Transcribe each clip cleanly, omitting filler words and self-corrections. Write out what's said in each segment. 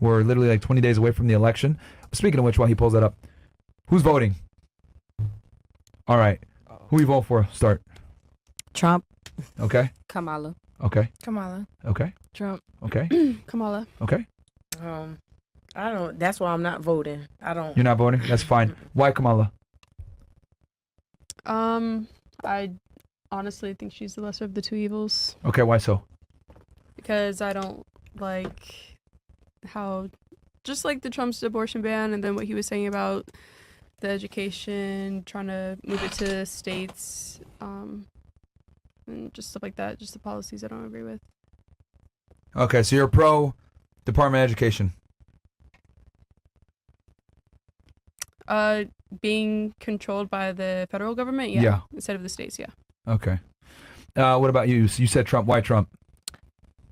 We're literally like 20 days away from the election. Speaking of which, while he pulls that up, who's voting? All right. Who you vote for? Start. Trump. Okay. Kamala. Okay. Kamala. Okay. Trump. Okay. Kamala. Okay. I don't. That's why I'm not voting. I don't. You're not voting? That's fine. Why Kamala? I honestly think she's the lesser of the two evils. Okay. Why so? Because I don't like how, just like the Trump's abortion ban, and then what he was saying about the education, trying to move it to states, and just stuff like that. Just the policies I don't agree with. Okay, so you're pro Department of Education. Being controlled by the federal government, yeah. Instead of the states, yeah. Okay. What about you? You said Trump. Why Trump?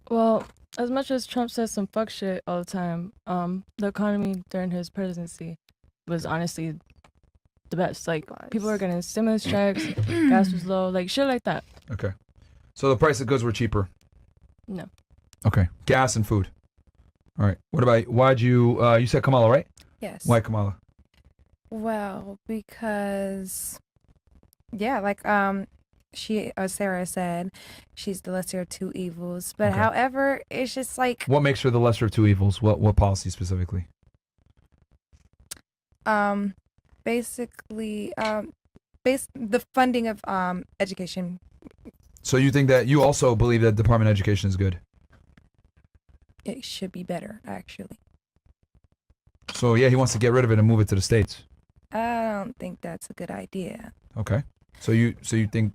Well, as much as Trump says some fuck shit all the time, the economy during his presidency was honestly the best. Like, people were getting stimulus checks, gas was low, like shit like that. Okay. So the price of goods were cheaper? No. Okay. Gas and food. All right. What about, why'd you said Kamala, right? Yes. Why Kamala? Well, because, yeah, like Sarah said, she's the lesser of two evils. But Okay. however, it's just like What makes her the lesser of two evils? What policy specifically? basically the funding of education. So you think that you also believe that Department of Education is good? It should be better, actually. So yeah, he wants to get rid of it and move it to the states. I don't think that's a good idea. Okay. So you think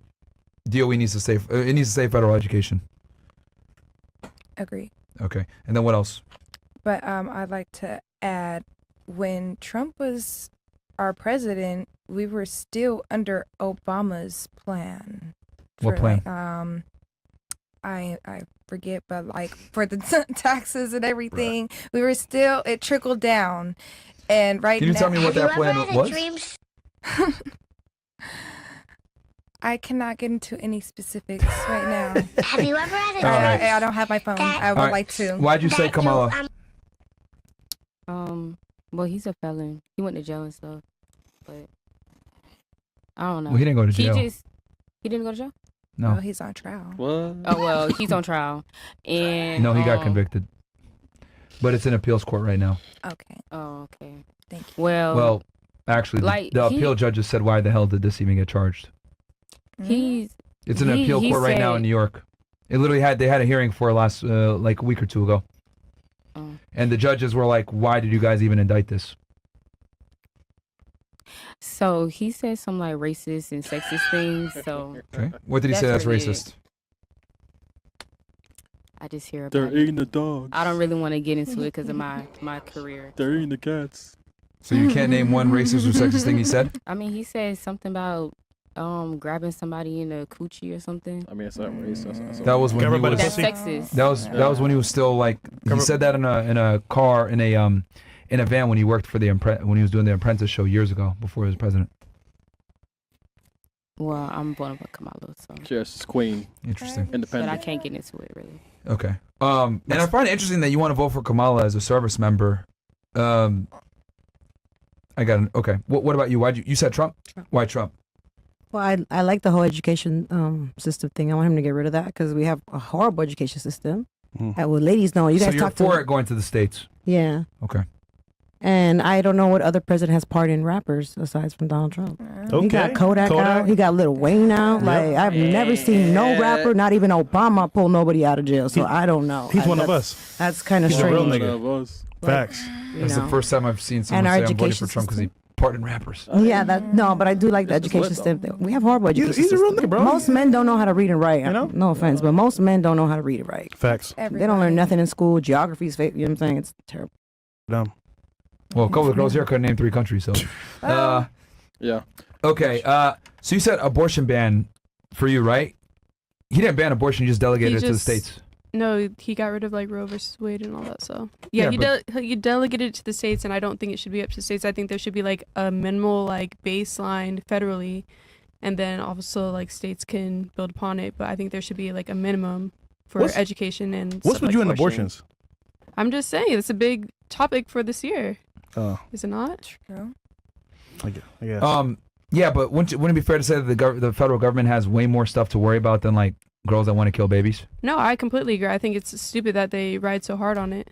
DOE needs to stay? It needs to stay federal education. Agree. Okay. And then what else? But I'd like to add, when Trump was our president, we were still under Obama's plan. What plan? I forget, but like for the taxes and everything, we were still, it trickled down. And right now, Can you tell me what that plan was? I cannot get into any specifics right now. Have you ever had a All right. I don't have my phone. I would All right. like to. Why'd you say Kamala? Well, he's a felon. He went to jail and stuff, but I don't know. Well, he didn't go to jail. He didn't go to jail? No. Oh, he's on trial. What? Oh, well, he's on trial. And No, he got convicted. But it's in appeals court right now. Okay. Oh, okay. Thank you. Well, actually, like, the appeal judges said, why the hell did this even get charged? It's in an appeal court right now in New York. It literally they had a hearing for last like a week or two ago. And the judges were like, why did you guys even indict this? So he said some like racist and sexist things. So Okay. What did he say that's racist? I just hear about They're it. eating the dogs. I don't really want to get into it because of my career. They're eating the cats. So you can't name one racist or sexist thing he said? I mean, he said something about grabbing somebody in the coochie or something. I mean, it's not racist. That was when he was, That's sexist. That was when he was still like, he said that in a car in a van when he worked for when he was doing the Apprentice show years ago before he was president. Well, I'm born with Kamala, so. Yes, it's queen. Interesting. Independent. But I can't get into it really. Okay. And I find it interesting that you want to vote for Kamala as a service member. I got an, okay. What about you? You said Trump? Why Trump? Well, I like the whole education system thing. I want him to get rid of that because we have a horrible education system. Well, ladies know. You guys so you're talk for to it going to the States? Yeah. Okay. And I don't know what other president has pardoned rappers aside from Donald Trump. He got Kodak out. He got Lil Wayne out. Like, I've never seen no rapper, not even Obama, pull nobody out of jail. So I don't know. He's one of us. That's kind of He's strange. a real nigga. Facts. That's the first time I've seen someone say I'm voting for Trump because he pardoned rappers. Yeah, but I do like the education system. We have horrible education He's a real nigga, bro. Most men don't know how to read and write. No offense, but most men don't know how to read and write. Facts. They don't learn nothing in school. Geography's fake. You know what I'm saying? It's terrible. Dumb. Well, a couple of girls here couldn't name 3 countries, so. Yeah. Okay, so you said abortion ban for you, right? He didn't ban abortion, he just delegated it to the states. No, he got rid of like Roe versus Wade and all that. So yeah, he delegated it to the states, and I don't think it should be up to the states. I think there should be like a minimal like baseline federally, and then also like states can build upon it. But I think there should be like a minimum for education and. What's with like you and abortion. abortions? I'm just saying it's a big topic for this year. Oh, Is it not? True. I guess. Yeah, but wouldn't it be fair to say that the federal government has way more stuff to worry about than like girls that want to kill babies? No, I completely agree. I think it's stupid that they ride so hard on it.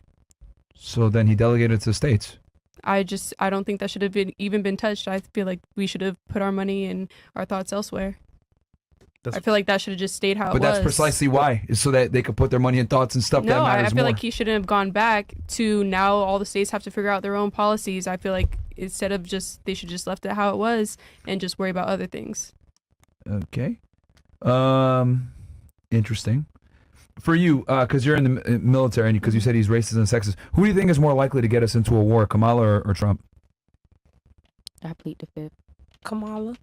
So then he delegated it to the states. I don't think that should have been touched. I feel like we should have put our money and our thoughts elsewhere. I feel like that should have just stayed how it was. But that's precisely why, is so that they could put their money and thoughts and stuff that No, matters I feel more. like he shouldn't have gone back to now all the states have to figure out their own policies. I feel like instead of they should just left it how it was and just worry about other things. Okay. Interesting. For you, because you're in the military and because you said he's racist and sexist, who do you think is more likely to get us into a war, Kamala or Trump? I plead the fifth. Kamala.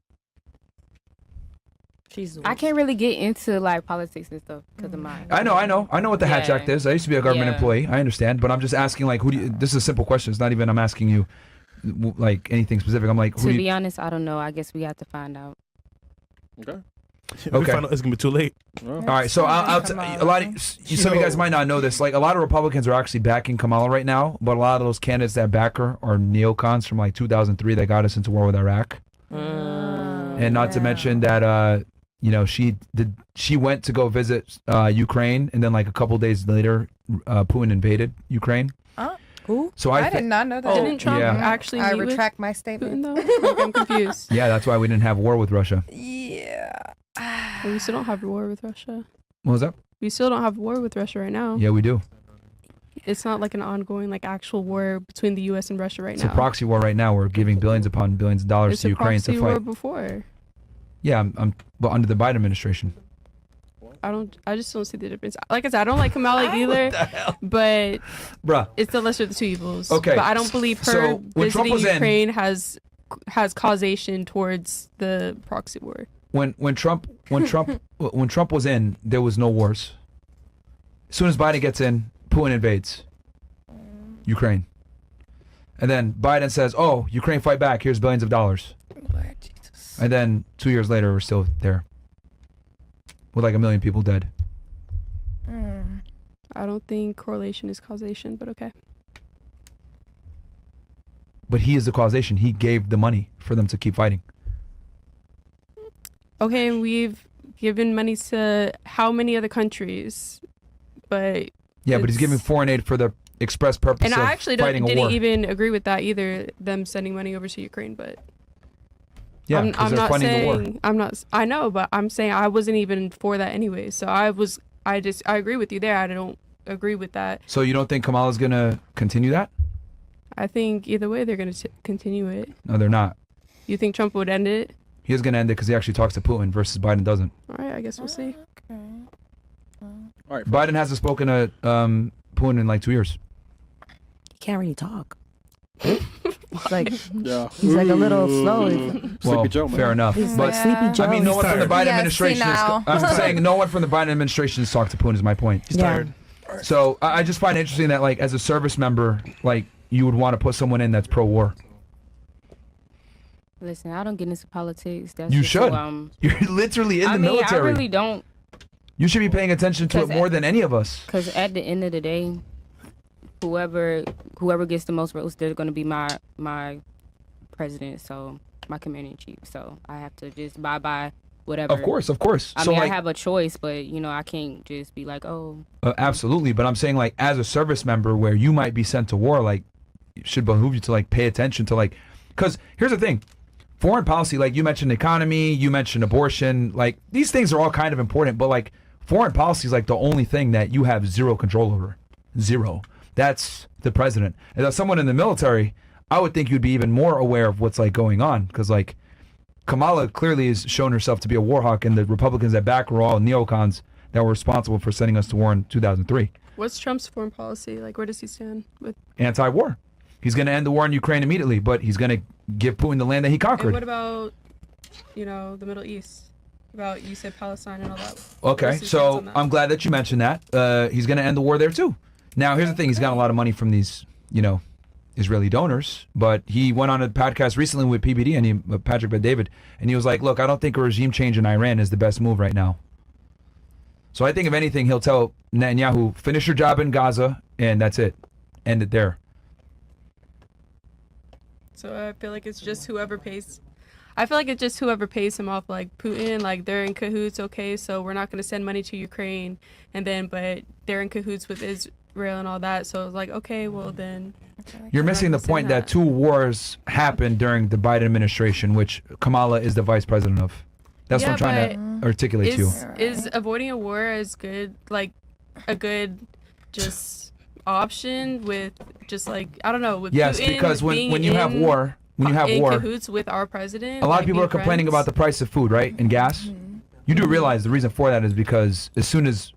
I can't really get into like politics and stuff because of my. I know what the Hatch Act is. I used to be a government employee. I understand, but I'm just asking like, who do you? This is a simple question. It's not even I'm asking you like anything specific. I'm like, to be honest, I don't know. I guess we have to find out. Okay. Okay. It's gonna be too late. All right, so a lot of some of you guys might not know this. Like a lot of Republicans are actually backing Kamala right now, but a lot of those candidates that back her are neocons from like 2003 that got us into war with Iraq, and not to mention that she went to go visit Ukraine, and then like a couple days later, Putin invaded Ukraine. Who? So I did not know that. Didn't Trump actually? I meet with retract my statement. Putin, though? Like, I'm confused. Yeah, that's why we didn't have war with Russia. Yeah. But we still don't have war with Russia. What was that? We still don't have war with Russia right now. Yeah, we do. It's not like an ongoing, like actual war between the U.S. and Russia right It's now. a proxy war right now. We're giving billions upon billions of dollars It's to a Ukraine to proxy fight. war before. Yeah, but under the Biden administration. I just don't see the difference. Like I said, I don't like Kamala either, but Bruh. it's the lesser of the two evils. Okay. But I don't believe her So, when Trump visiting was in- Ukraine has causation towards the proxy war. When Trump was in, there was no wars. As soon as Biden gets in, Putin invades Ukraine, and then Biden says, "Oh, Ukraine, fight back. Here's billions of dollars." Lord Jesus. And then 2 years later, we're still there with like 1 million people dead. I don't think correlation is causation, but okay. But he is the causation. He gave the money for them to keep fighting. Okay, and we've given money to how many other countries? But Yeah, but he's giving foreign aid for the express purpose and of I actually fighting a war. didn't even agree with that either. Them sending money over to Ukraine, but Yeah, I'm because they're not funding the war. saying I'm not. I know, but I'm saying I wasn't even for that anyway. So I agree with you there. I don't agree with that. So you don't think Kamala's gonna continue that? I think either way they're going to continue it. No, they're not. You think Trump would end it? He is gonna end it because he actually talks to Putin versus Biden doesn't. All right, I guess we'll see. All right. Biden hasn't spoken to Putin in like 2 years. He can't really talk. It's like Yeah. he's like a little slow. Well, Joe, man. fair enough. He's But like Sleepy Joe. I mean, no one from the Biden Yes, administration. senile. I'm saying no one from the Biden administration has talked to Putin. Is my point. He's tired. So I just find it interesting that like as a service member, like you would want to put someone in that's pro-war. Listen, I don't get into politics. That's You just should. who You're literally in I the mean, military. I really don't, You should be paying attention to it 'Cause more than any of us. because at the end of the day, whoever gets the most votes, they're going to be my president. So my commander in chief. So I have to just bye bye whatever. Of course. I So mean, like, I have a choice, but I can't just be like, oh. absolutely. But I'm saying like as a service member, where you might be sent to war, like it should behoove you to like pay attention to like, because here's the thing. Foreign policy, like you mentioned economy, you mentioned abortion, like these things are all kind of important, but like foreign policy is like the only thing that you have zero control over. Zero. That's the president. And as someone in the military, I would think you'd be even more aware of what's like going on, because like Kamala clearly has shown herself to be a war hawk, and the Republicans that back were all neocons that were responsible for sending us to war in 2003. What's Trump's foreign policy? Like, where does he stand with? Anti-war. He's going to end the war in Ukraine immediately, but he's going to give Putin the land that he And conquered. what about, the Middle East? About you said Palestine and all that. Okay, What's his stance so on that? I'm glad that you mentioned that. He's going to end the war there too. Now, here's the thing. He's got a lot of money from these, Israeli donors, but he went on a podcast recently with PBD and Patrick Bet-David, and he was like, look, I don't think a regime change in Iran is the best move right now. So I think if anything, he'll tell Netanyahu, finish your job in Gaza, and that's it. end it there. So I feel like it's just whoever pays. I feel like it's just whoever pays him off, like Putin, like they're in cahoots. Okay, so we're not going to send money to Ukraine, and then but they're in cahoots with Israel and all that. So it's like, okay, well then. You're missing the point that 2 wars happened during the Biden administration, which Kamala is the vice president of. That's what I'm trying to articulate to you. Is avoiding a war as good, like a good, just option with just like I don't know with yes, Putin because when you have war. When you have in war, cahoots with our president, a lot like of people are complaining about the price of food, right, and gas. You do realize the reason for that is because as soon as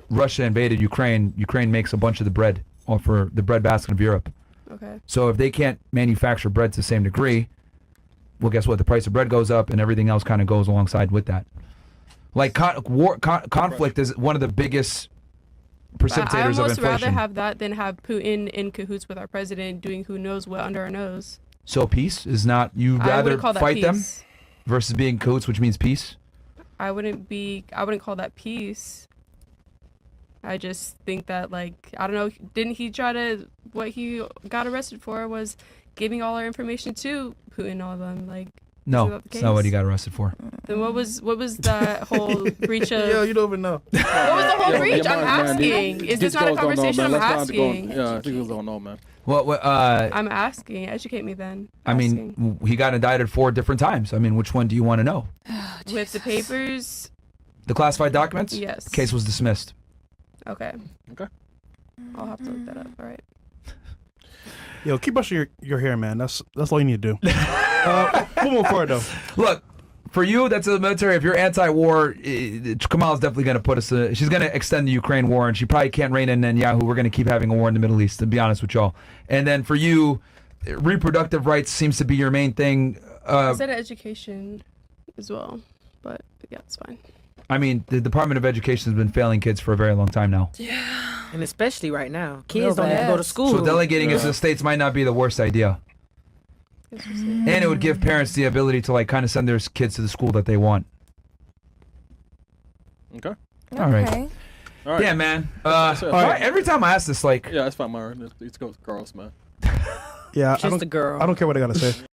Russia invaded Ukraine, Ukraine makes a bunch of the bread for the bread basket of Europe. Okay. So if they can't manufacture bread to the same degree, well, guess what? The price of bread goes up, and everything else kind of goes alongside with that. Like conflict is one of the biggest precipitators of inflation. I almost rather have that than have Putin in cahoots with our president doing who knows what under our nose. So peace is not, you'd rather fight them versus being cahoots, which means peace? I wouldn't call that peace. I just think that, like, I don't know, didn't he what he got arrested for was giving all our information to Putin and all of them, like. No, that's not what he got arrested for. Then what was that whole breach of? Yo, you don't even know. What was the whole breach? I'm asking. Is this not a conversation? I'm asking. Yeah, I think it don't know, man. I'm asking. Educate me then. I mean, he got indicted 4 different times. I mean, which one do you want to know? With the papers. The classified documents? Yes. The case was dismissed. Okay. I'll have to look that up. All right. Yo, keep brushing your hair, man. That's all you need to do. We'll move forward, though. Look, for you, that's the military. If you're anti-war, Kamala's definitely going to put us. She's going to extend the Ukraine war, and she probably can't rein in Netanyahu. We're going to keep having a war in the Middle East, to be honest with y'all. And then for you, reproductive rights seems to be your main thing. I said education as well, but yeah, it's fine. I mean, the Department of Education has been failing kids for a very long time now. Yeah. And especially right now. Kids don't even go to school. So delegating it to the states might not be the worst idea. And it would give parents the ability to like kind of send their kids to the school that they want. Okay. All right. Yeah, man. All right. Every time I ask this, like... Yeah, that's fine, Myron. Let's go with girls, man. Yeah, Just a girl. I don't care what I got to say.